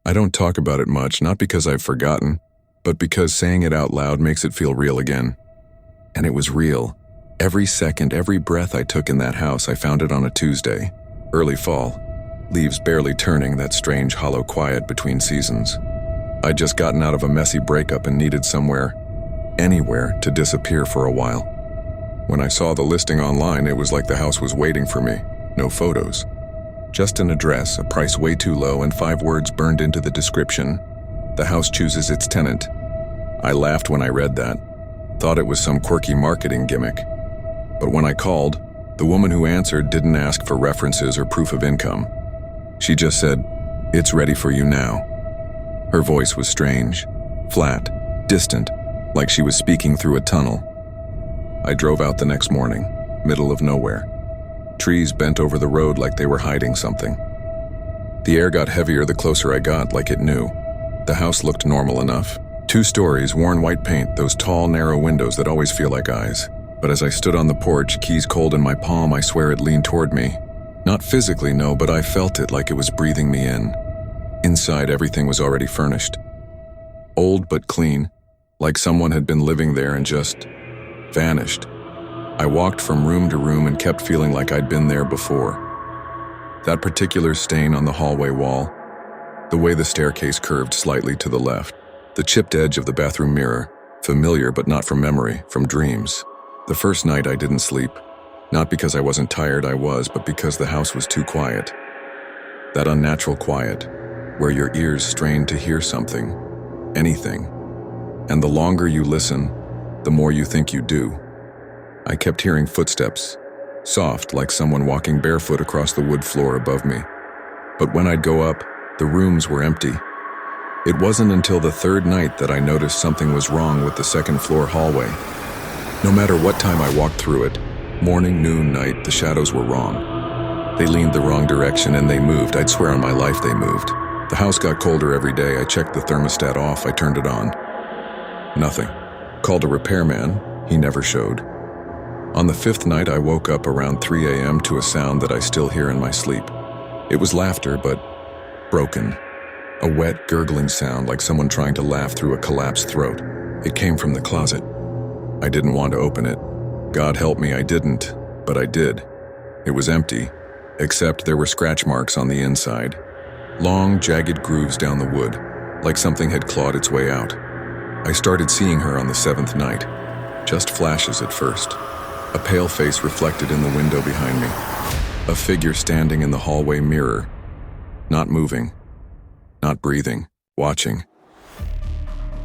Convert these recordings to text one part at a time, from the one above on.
I don't talk about it much, not because I've forgotten, but because saying it out loud makes it feel real again. And it was real. Every second, every breath I took in that house. I found it on a Tuesday, early fall, leaves barely turning, that strange hollow quiet between seasons. I'd just gotten out of a messy breakup and needed somewhere, anywhere, to disappear for a while. When I saw the listing online, it was like the house was waiting for me. No photos. Just an address, a price way too low, and 5 words burned into the description. The house chooses its tenant. I laughed when I read that. Thought it was some quirky marketing gimmick. But when I called, the woman who answered didn't ask for references or proof of income. She just said, "It's ready for you now." Her voice was strange, flat, distant, like she was speaking through a tunnel. I drove out the next morning, middle of nowhere. Trees bent over the road like they were hiding something. The air got heavier the closer I got, like it knew. The house looked normal enough. 2 stories, worn white paint, those tall, narrow windows that always feel like eyes. But as I stood on the porch, keys cold in my palm, I swear it leaned toward me. Not physically, no, but I felt it like it was breathing me in. Inside, everything was already furnished. Old but clean, like someone had been living there and just vanished. I walked from room to room and kept feeling like I'd been there before. That particular stain on the hallway wall, the way the staircase curved slightly to the left, the chipped edge of the bathroom mirror, familiar but not from memory, from dreams. The first night I didn't sleep, not because I wasn't tired, I was, but because the house was too quiet. That unnatural quiet, where your ears strain to hear something, anything. And the longer you listen, the more you think you do. I kept hearing footsteps, soft like someone walking barefoot across the wood floor above me. But when I'd go up, the rooms were empty. It wasn't until the 3rd night that I noticed something was wrong with the 2nd floor hallway. No matter what time I walked through it, morning, noon, night, the shadows were wrong. They leaned the wrong direction and they moved. I'd swear on my life they moved. The house got colder every day. I checked the thermostat off. I turned it on. Nothing. Called a repairman. He never showed. On the 5th night, I woke up around 3 a.m. to a sound that I still hear in my sleep. It was laughter, but broken. A wet, gurgling sound like someone trying to laugh through a collapsed throat. It came from the closet. I didn't want to open it. God help me, I didn't, but I did. It was empty, except there were scratch marks on the inside. Long, jagged grooves down the wood, like something had clawed its way out. I started seeing her on the 7th night. Just flashes at first. A pale face reflected in the window behind me. A figure standing in the hallway mirror. Not moving. Not breathing. Watching.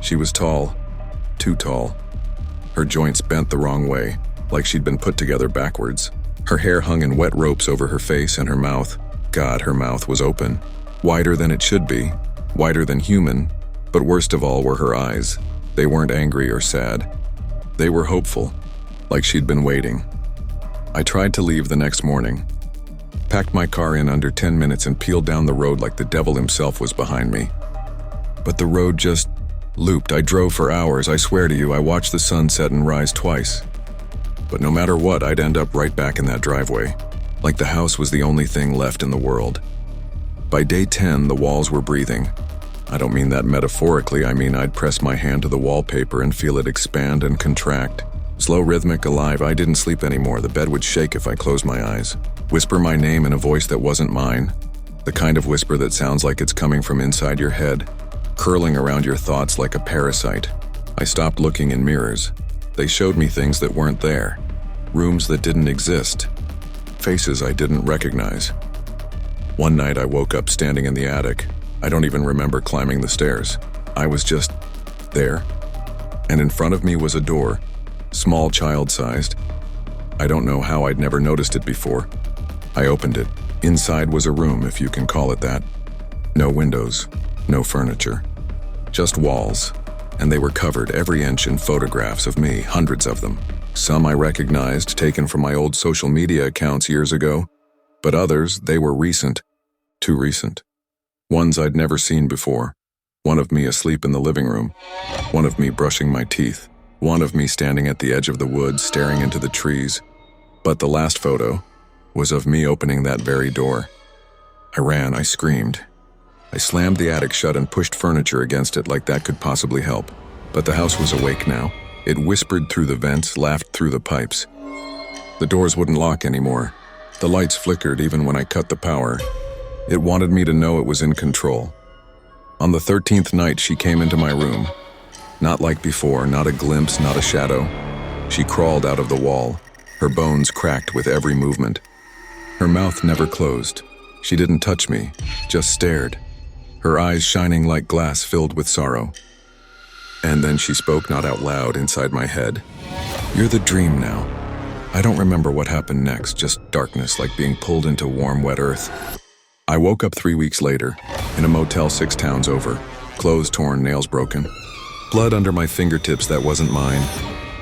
She was tall. Too tall. Her joints bent the wrong way, like she'd been put together backwards. Her hair hung in wet ropes over her face, and her mouth, God, her mouth was open. Wider than it should be. Wider than human. But worst of all were her eyes. They weren't angry or sad. They were hopeful, like she'd been waiting. I tried to leave the next morning. Packed my car in under 10 minutes and peeled down the road like the devil himself was behind me. But the road just looped. I drove for hours. I swear to you, I watched the sun set and rise twice. But no matter what, I'd end up right back in that driveway, like the house was the only thing left in the world. By day 10, the walls were breathing. I don't mean that metaphorically, I mean I'd press my hand to the wallpaper and feel it expand and contract. Slow, rhythmic, alive. I didn't sleep anymore. The bed would shake if I closed my eyes. Whisper my name in a voice that wasn't mine. The kind of whisper that sounds like it's coming from inside your head, curling around your thoughts like a parasite. I stopped looking in mirrors. They showed me things that weren't there. Rooms that didn't exist. Faces I didn't recognize. One night I woke up standing in the attic. I don't even remember climbing the stairs. I was just there. And in front of me was a door, small, child-sized. I don't know how I'd never noticed it before. I opened it. Inside was a room, if you can call it that. No windows, no furniture. Just walls, and they were covered every inch in photographs of me, hundreds of them. Some I recognized, taken from my old social media accounts years ago, but others, they were recent, too recent. Ones I'd never seen before. One of me asleep in the living room. One of me brushing my teeth. One of me standing at the edge of the woods, staring into the trees. But the last photo was of me opening that very door. I ran, I screamed. I slammed the attic shut and pushed furniture against it like that could possibly help. But the house was awake now. It whispered through the vents, laughed through the pipes. The doors wouldn't lock anymore. The lights flickered even when I cut the power. It wanted me to know it was in control. On the 13th night, she came into my room. Not like before, not a glimpse, not a shadow. She crawled out of the wall. Her bones cracked with every movement. Her mouth never closed. She didn't touch me, just stared. Her eyes shining like glass filled with sorrow. And then she spoke, not out loud, inside my head. "You're the dream now." I don't remember what happened next, just darkness like being pulled into warm, wet earth. I woke up 3 weeks later, in a motel 6 towns over, clothes torn, nails broken. Blood under my fingertips that wasn't mine.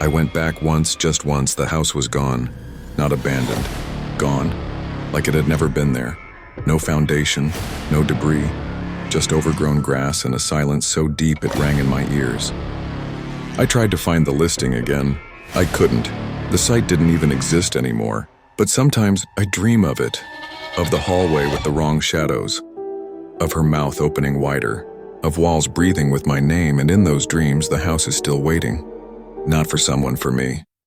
I went back once, just once. The house was gone. Not abandoned. Gone. Like it had never been there. No foundation, no debris. Just overgrown grass and a silence so deep it rang in my ears. I tried to find the listing again. I couldn't. The site didn't even exist anymore. But sometimes I dream of it. Of the hallway with the wrong shadows. Of her mouth opening wider. Of walls breathing with my name, and in those dreams the house is still waiting. Not for someone, for me.